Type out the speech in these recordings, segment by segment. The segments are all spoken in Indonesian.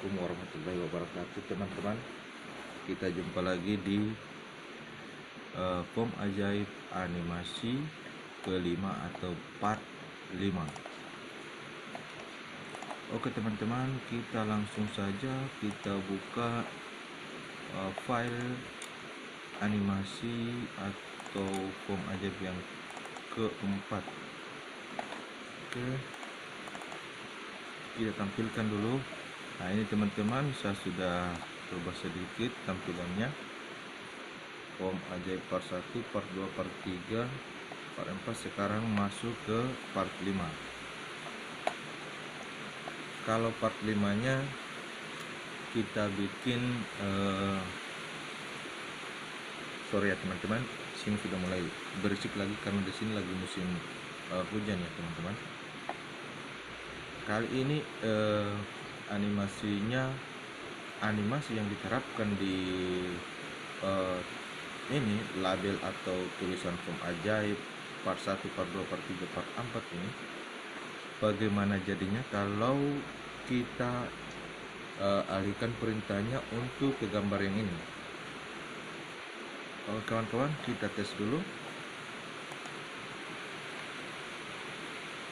Assalamualaikum warahmatullahi wabarakatuh teman-teman. Kita jumpa lagi di Pom Ajaib animasi kelima atau part 5. Oke teman-teman, kita langsung saja kita buka file animasi atau Pom Ajaib yang keempat. Oke, kita tampilkan dulu. Nah ini teman-teman, saya sudah coba sedikit tampilannya. Pom Ajaib part 1, part 2, part 3, part 4, sekarang masuk ke part 5. Kalau part 5 nya kita bikin sorry ya teman-teman, sini sudah mulai berisik lagi karena di sini lagi musim hujan ya teman-teman. Kali ini animasi yang diterapkan di ini label atau tulisan Pom Ajaib part 1, part 2, part 3, part 4 ini bagaimana jadinya kalau kita alihkan perintahnya untuk ke gambar yang ini. Oke kawan-kawan, kita tes dulu.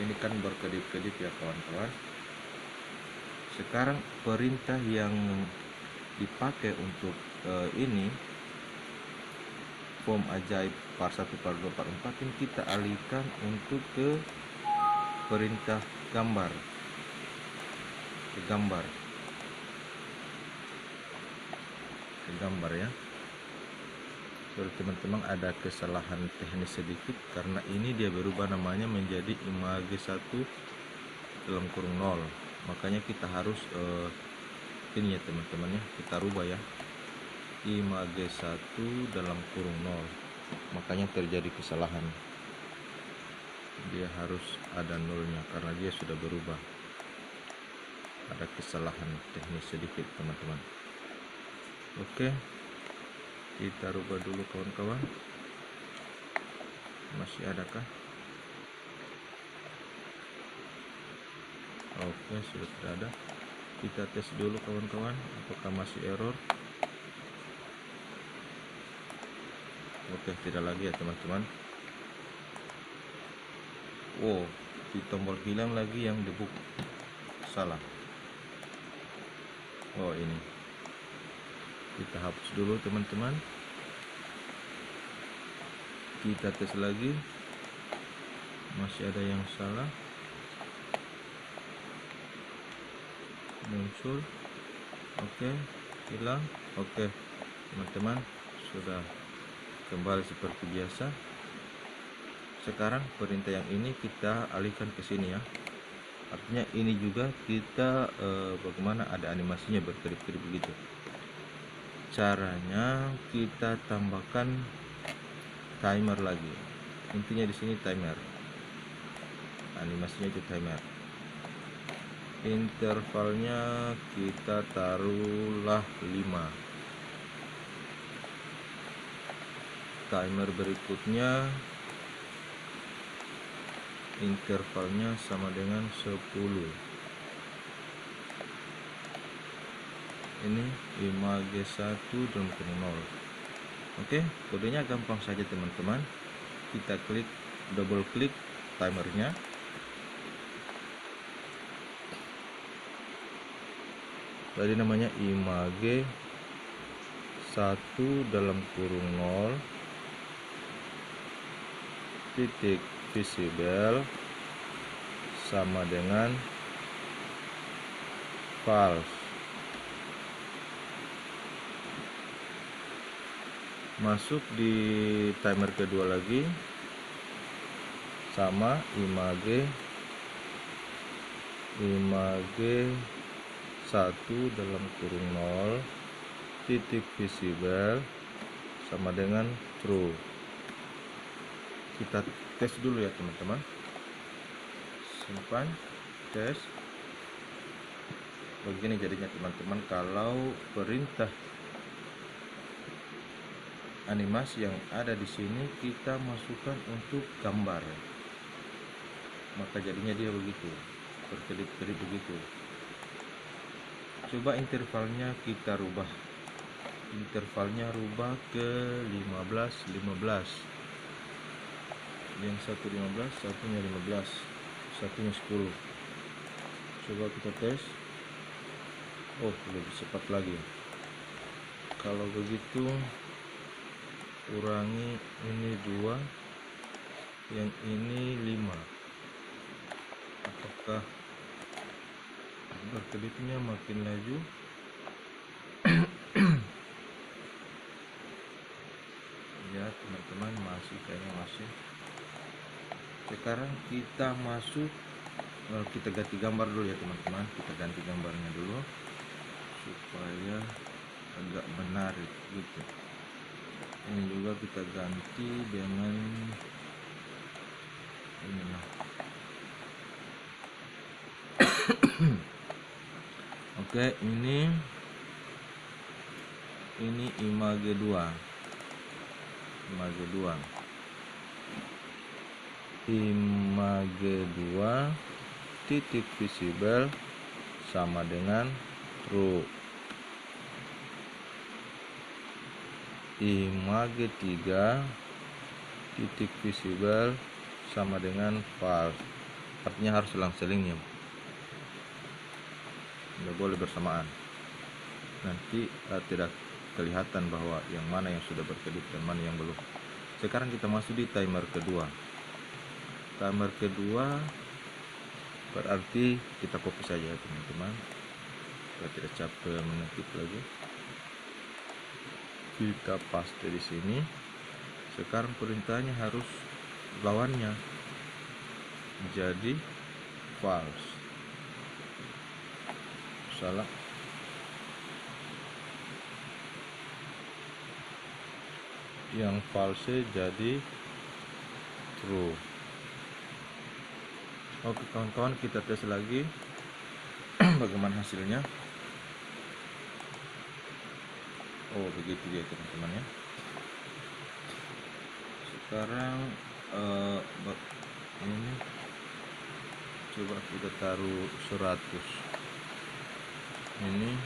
Ini kan berkedip-kedip ya kawan-kawan. Sekarang perintah yang dipakai untuk ini Pom Ajaib part 1, part 2, part 4 ini kita alihkan untuk ke perintah gambar, ke gambar ya. Sorry teman-teman, ada kesalahan teknis sedikit karena ini dia berubah namanya menjadi image 1 dalam kurung 0. Makanya kita harus ini ya teman-teman ya, kita rubah ya, image 1 dalam kurung 0. Makanya terjadi kesalahan, dia harus ada nolnya karena dia sudah berubah. Ada kesalahan teknis sedikit teman-teman. Oke, kita rubah dulu kawan-kawan. Masih adakah? Oke, sudah tidak ada. Kita tes dulu kawan-kawan, apakah masih error. Oke, tidak lagi ya teman-teman. Wow, di tombol hilang lagi yang debug salah. Oh ini, kita hapus dulu teman-teman. Kita tes lagi, masih ada yang salah, muncul. Oke, hilang. Oke teman-teman, sudah kembali seperti biasa. Sekarang perintah yang ini kita alihkan ke sini ya. Artinya ini juga kita bagaimana ada animasinya berkedip-kedip begitu. Caranya kita tambahkan timer lagi. Intinya di sini timer. Animasinya itu timer. Intervalnya kita taruhlah 5. Timer berikutnya intervalnya sama dengan 10. Ini image 1 dan 0. Oke, kodenya gampang saja teman-teman. Kita klik, double klik timernya. Tadi namanya image 1 dalam kurung 0 titik visible sama dengan false. Masuk di timer kedua lagi, sama image 1 dalam kurung 0 titik visible sama dengan true. Kita tes dulu ya teman-teman. Simpan, tes. Begini jadinya teman-teman kalau perintah animasi yang ada di sini kita masukkan untuk gambar, maka jadinya dia begitu, berkedip-kedip begitu. Coba intervalnya kita rubah. Intervalnya rubah ke 15 15. Yang satu 15, satunya 15, satunya 10. Coba kita tes. Oh, lebih cepat lagi. Kalau begitu kurangi ini 2, yang ini 5. Apakah berkedipnya makin laju? Ya teman-teman, kayaknya masih. Sekarang kita masuk, kita ganti gambar dulu ya teman-teman. Kita ganti gambarnya dulu supaya agak menarik gitu. Ini juga kita ganti dengan inilah. Oke, ini image 2. Image 2 titik visible sama dengan true. Image 3 titik visible sama dengan false. Artinya harus selang-selingnya, tidak boleh bersamaan. Nanti tidak kelihatan bahwa yang mana yang sudah berkedip dan mana yang belum. Sekarang kita masuk di timer kedua. Timer kedua berarti kita copy saja teman-teman, kita tidak capek mengetik lagi. Kita paste di sini. Sekarang perintahnya harus lawannya, jadi false. Salah. Yang false jadi true. Oke kawan-kawan, kita tes lagi bagaimana hasilnya. Oh begitu dia teman-teman ya. Sekarang ini coba kita taruh 100, ini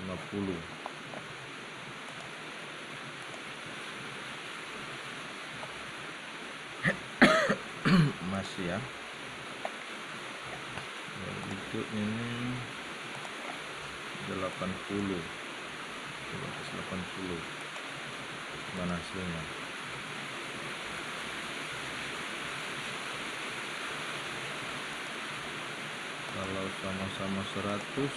50. Masih ya. Itu ini 80. Coba tes 80. Mana hasilnya? Kalau sama-sama 100,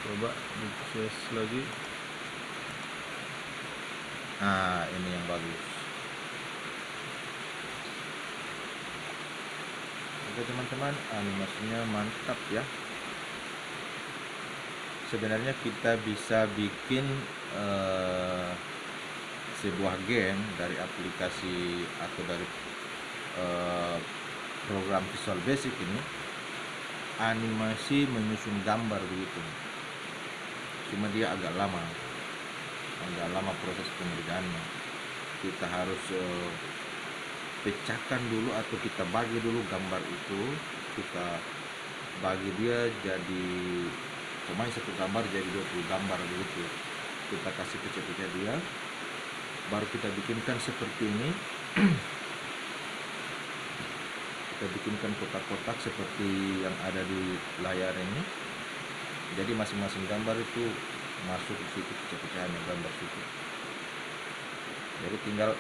coba dites lagi. Nah, ini yang bagus. Oke teman-teman, animasinya mantap ya. Sebenarnya kita bisa bikin sebuah game dari aplikasi atau dari program Visual Basic ini, animasi menyusun gambar begitu. Cuma dia agak lama proses pengerjaannya. Kita harus pecahkan dulu atau kita bagi dulu gambar itu, kita bagi dia jadi pemain satu gambar jadi 20 gambar begitu. Kita kasih pecah-pecah dia, baru kita bikinkan seperti ini. Kita bikinkan kotak-kotak seperti yang ada di layar ini. Jadi masing-masing gambar itu masuk di situ pecah-pecahannya gambar situ. Jadi tinggal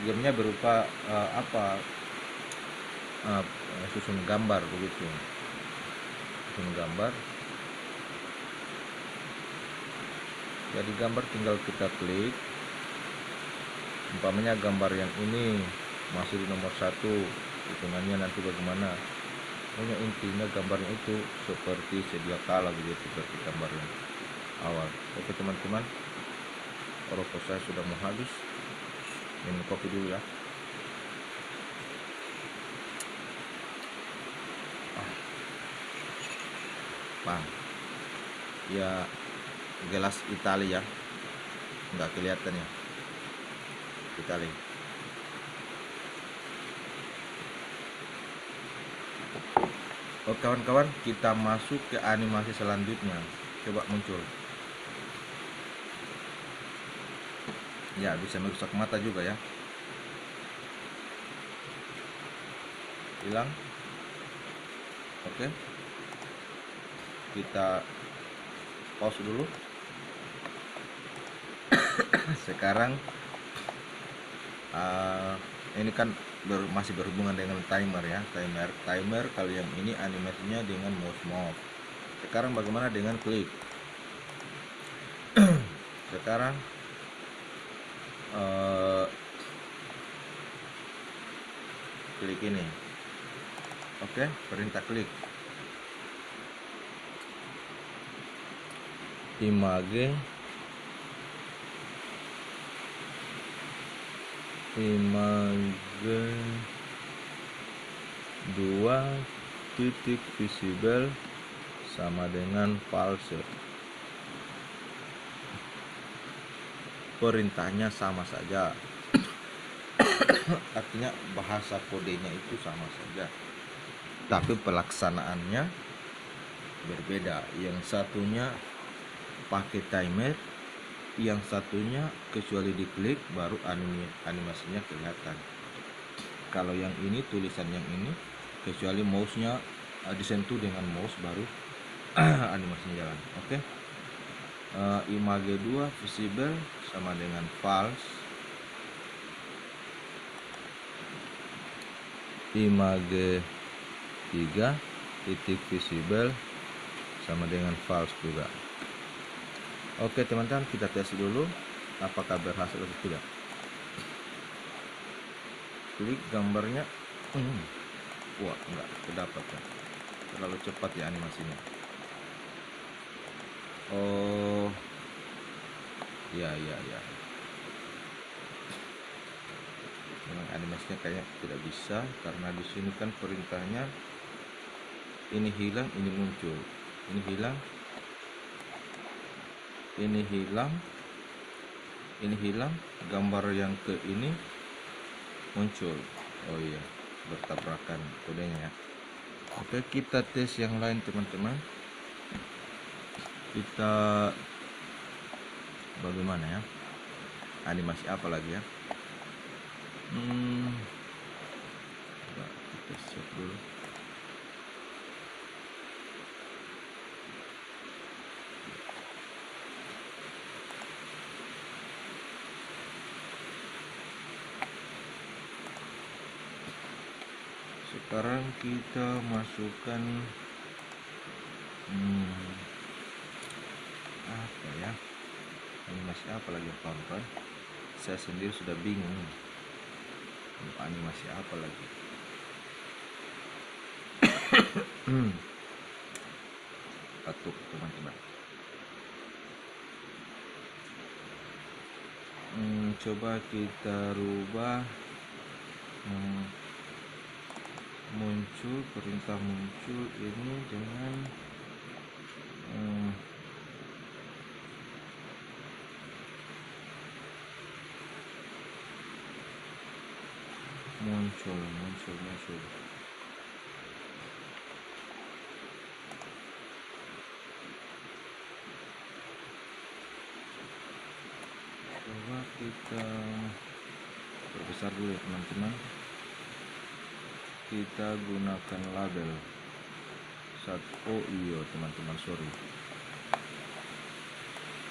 gamenya berupa susun gambar begitu. Susun gambar. Jadi gambar tinggal kita klik. Umpamanya gambar yang ini masih di nomor 1, hitungannya nanti bagaimana. Pokoknya intinya gambarnya itu seperti sedia kala begitu, seperti gambar yang awal. Oke teman-teman, rokok saya sudah mau habis. Minum kopi dulu ya. Bang, ya gelas Italia ya, nggak kelihatan ya, Italia. Oke kawan-kawan, kita masuk ke animasi selanjutnya. Coba muncul. Ya, bisa merusak mata juga ya. Hilang. Oke, kita pause dulu. Sekarang ini kan masih berhubungan dengan timer ya. Timer kalau yang ini animasinya dengan mouse move. Sekarang bagaimana dengan klik? Sekarang klik ini. Oke, perintah klik. Image 2 titik visible sama dengan false. Perintahnya sama saja. Artinya bahasa kodenya itu sama saja, tapi pelaksanaannya berbeda. Yang satunya pakai timer, yang satunya kecuali diklik baru animasinya kelihatan. Kalau yang ini, tulisan yang ini kecuali mouse-nya disentuh dengan mouse baru animasinya jalan. Oke. Image 2 visible sama dengan false. Image 3 titik visible sama dengan false juga. Oke teman-teman, kita tes dulu apakah berhasil atau tidak. Klik gambarnya. Wah, enggak terdapat ya. Terlalu cepat ya animasinya. Oh ya. Memang animasinya kayak tidak bisa, karena di sini kan perintahnya ini hilang, ini muncul, ini hilang, ini hilang, gambar yang ke ini muncul. Oh iya, bertabrakan kodenya ya. Oke, kita tes yang lain teman-teman. Kita bagaimana ya, animasi apa lagi ya. Kita cek dulu. Sekarang kita masukkan apa ya, animasi apa lagi kawan-kawan. Saya sendiri sudah bingung animasi apa lagi. Batuk teman-teman. Coba kita rubah muncul, perintah muncul ini dengan muncul. Coba kita perbesar dulu ya teman-teman. Kita gunakan label oh iya teman-teman, sorry,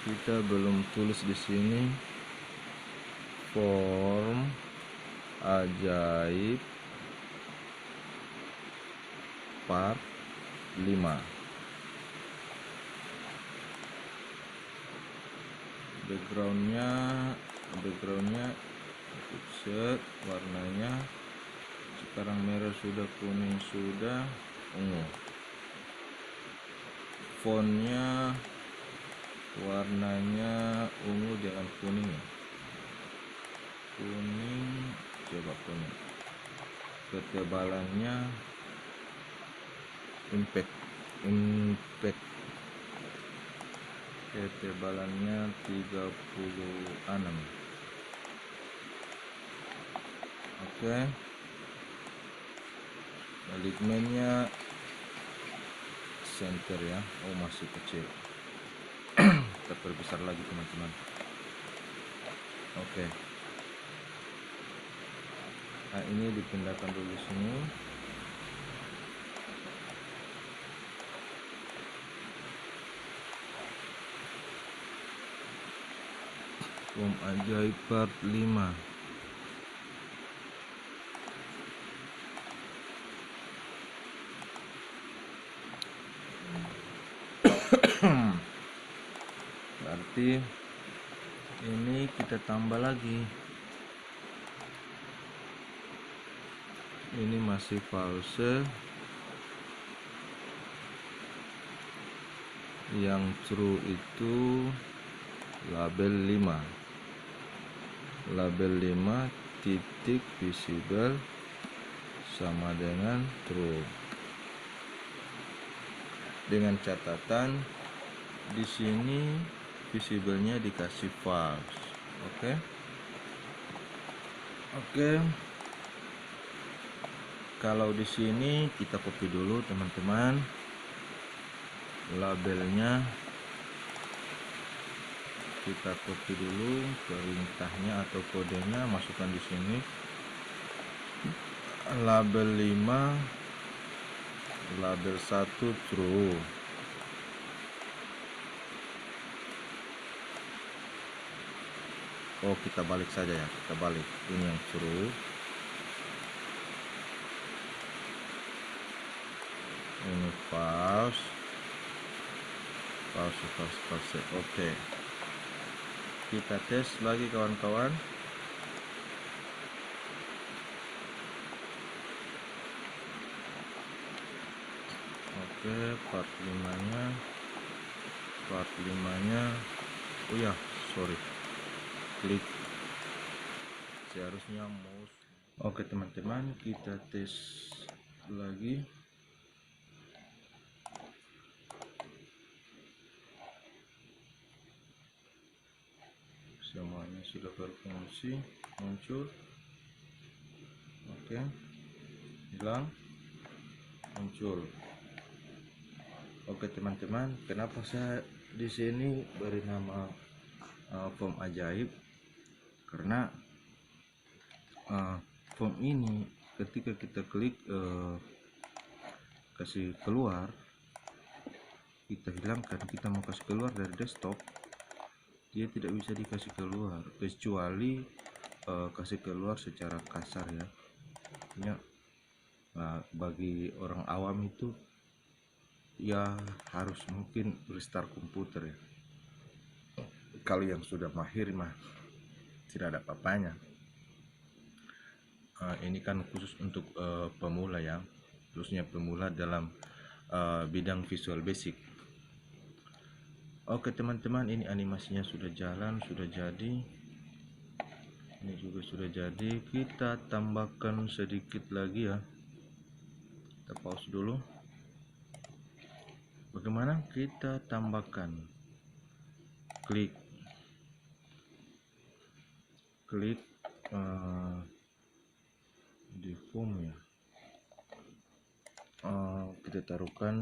kita belum tulis di sini form ajaib part 5. backgroundnya set, warnanya sekarang merah sudah, kuning sudah, ungu. Fontnya warnanya ungu dengan kuning ya. Coba kuning. Ketebalannya impact ketebalannya 36. Oke. Alignmentnya center ya. Oh, masih kecil. Kita perbesar lagi teman-teman. Oke. Nah, ini dipindahkan dulu sini. Font ajaib part 5. Berarti ini kita tambah lagi. Ini masih false. Yang true itu label 5. Label 5 titik visible sama dengan true. Dengan catatan di sini visible-nya dikasih false. Oke. Kalau di sini kita copy dulu teman-teman. Labelnya kita copy dulu, perintahnya atau kodenya masukkan di sini. Label 5, label 1 true. Oh, kita balik saja ya, kita balik. Ini yang true. Ini false. False. Oke. Kita tes lagi kawan-kawan. Oke, part 5-nya. Oh ya, sorry. Klik. Seharusnya mouse. Oke teman-teman, kita tes lagi. Semuanya sudah berfungsi, muncul. Oke, hilang, muncul. Oke teman-teman, kenapa saya di sini beri nama form ajaib? Karena form ini ketika kita klik kasih keluar, kita hilangkan, kita mau kasih keluar dari desktop, dia tidak bisa dikasih keluar kecuali kasih keluar secara kasar ya. Bagi orang awam itu ya harus mungkin restart komputer ya. Kalau yang sudah mahir mah tidak ada apa-apanya. Ini kan khusus untuk pemula ya, khususnya pemula dalam bidang Visual Basic. Oke teman-teman, ini animasinya sudah jalan, sudah jadi. Ini juga sudah jadi. Kita tambahkan sedikit lagi ya. Kita pause dulu. Bagaimana kita tambahkan? Klik di form ya. Kita taruhkan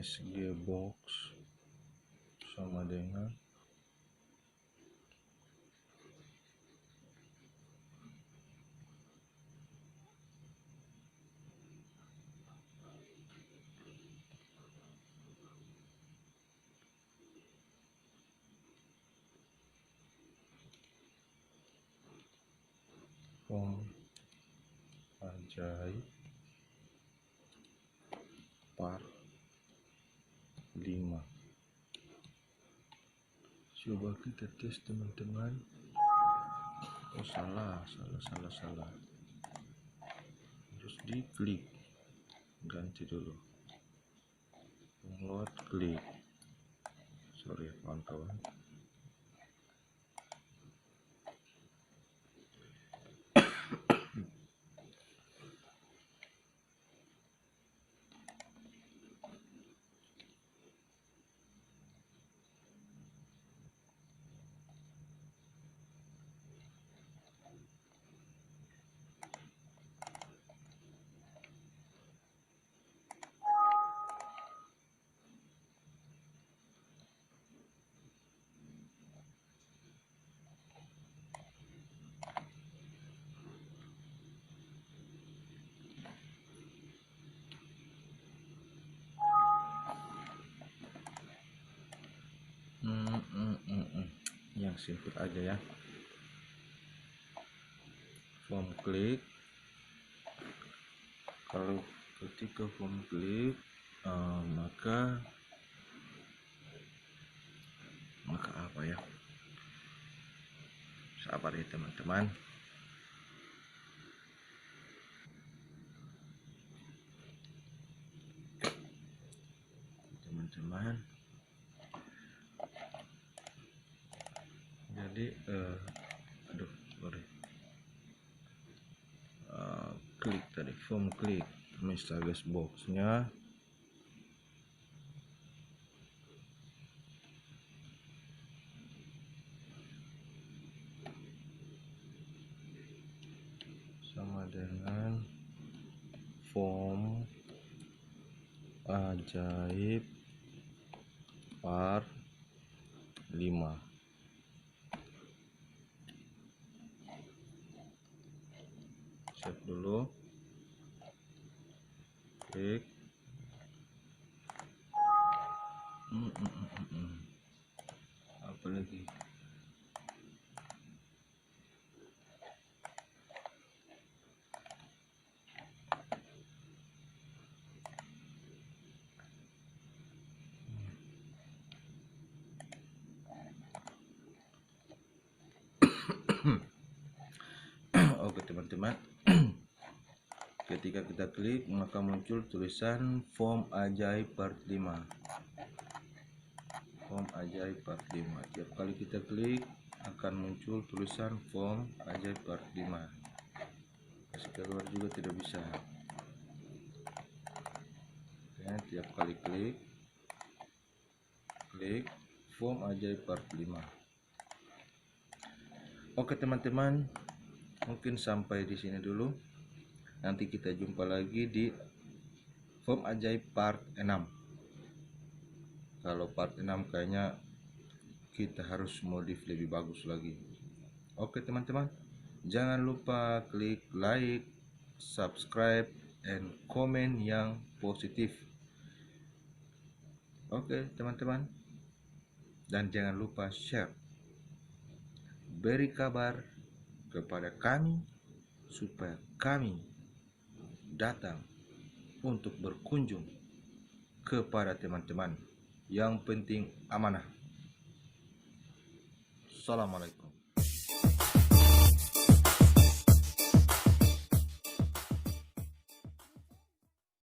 SG box sama dengan form ajaib part 5. Coba kita tes teman-teman. Oh salah. Terus diklik, ganti dulu, download, klik. Sorry ya kawan-kawan. simpel aja ya. Form klik. Kalau ketika form klik maka apa ya, sabar ya teman-teman. Jadi klik tadi form klik message boxnya, sama dengan form ajaib part 5. Save dulu, klik. Apa lagi? Oke teman-teman, ketika kita klik maka muncul tulisan form ajaib part 5. Form ajaib part 5. Tiap kali kita klik akan muncul tulisan form ajaib part 5. Kasih keluar juga tidak bisa. Ya, tiap kali klik form ajaib part 5. Oke teman-teman, mungkin sampai di sini dulu. Nanti kita jumpa lagi di form ajaib part 6. Kalau part 6 kayaknya kita harus modif lebih bagus lagi. Oke teman-teman, jangan lupa klik like, subscribe, and komen yang positif. Oke teman-teman, dan jangan lupa share. Beri kabar kepada kami supaya kami datang untuk berkunjung kepada teman-teman. Yang penting amanah. Assalamualaikum.